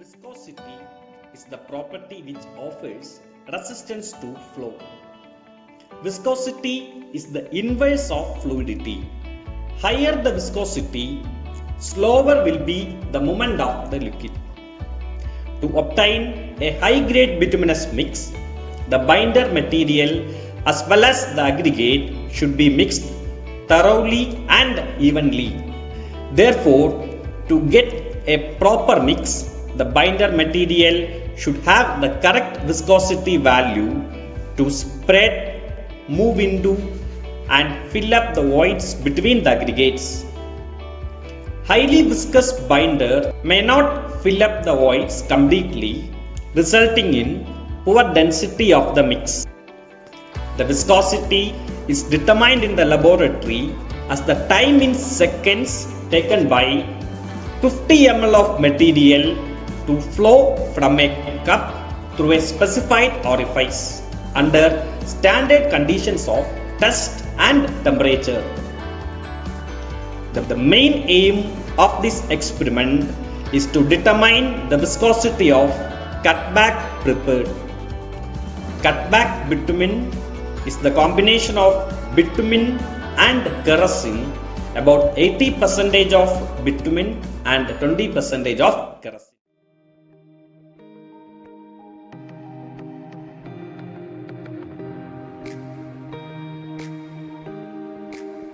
Viscosity is the property which offers resistance to flow. Viscosity is the inverse of fluidity. Higher the viscosity, slower will be the movement of the liquid. To obtain a high-grade bituminous mix, the binder material as well as the aggregate should be mixed thoroughly and evenly. Therefore, to get a proper mix, the binder material should have the correct viscosity value to spread, move into and fill up the voids between the aggregates. Highly viscous binder may not fill up the voids completely, resulting in poor density of the mix. The viscosity is determined in the laboratory as the time in seconds taken by 50 ml of material to flow from a cup through a specified orifice under standard conditions of test and temperature. The main aim of this experiment is to determine the viscosity of cutback prepared. Cutback bitumen is the combination of bitumen and kerosene, about 80% of bitumen and 20% of kerosene.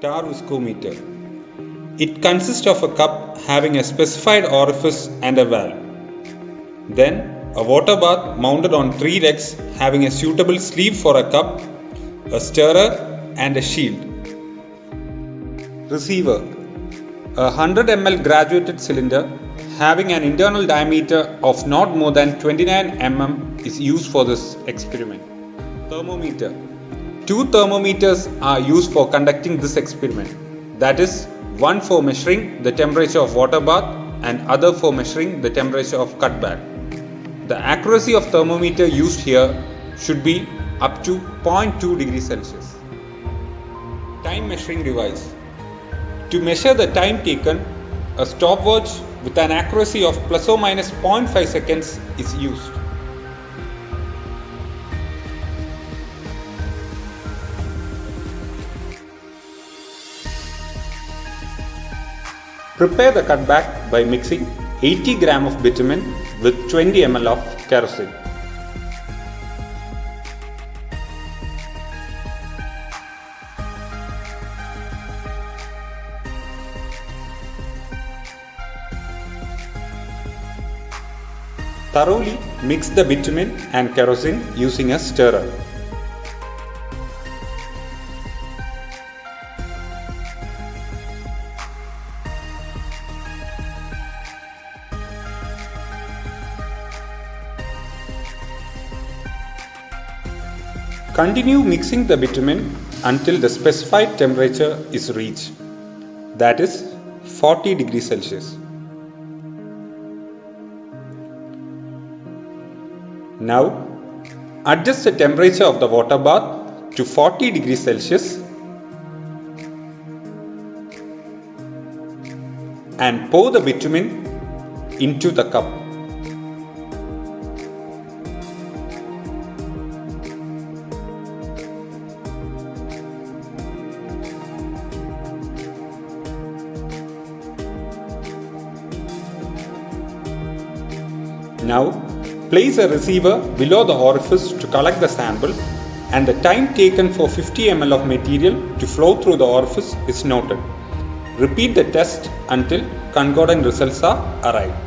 Tar viscometer. It consists of a cup having a specified orifice and a valve. Then a water bath mounted on 3 legs having a suitable sleeve for a cup, a stirrer and a shield. Receiver. A 100 ml graduated cylinder having an internal diameter of not more than 29 mm is used for this experiment. Thermometer. 2 thermometers are used for conducting this experiment. That is, one for measuring the temperature of water bath and other for measuring the temperature of cutback. The accuracy of thermometer used here should be up to 0.2 degrees Celsius. Time measuring device. To measure the time taken, a stopwatch with an accuracy of plus or minus 0.5 seconds is used. Prepare the cutback by mixing 80 gram of bitumen with 20 ml of kerosene. Thoroughly mix the bitumen and kerosene using a stirrer. Continue mixing the bitumen until the specified temperature is reached, that is 40 degrees Celsius. Now, adjust the temperature of the water bath to 40 degrees Celsius and pour the bitumen into the cup. Now, place a receiver below the orifice to collect the sample, and the time taken for 50 ml of material to flow through the orifice is noted. Repeat the test until concordant results are arrived.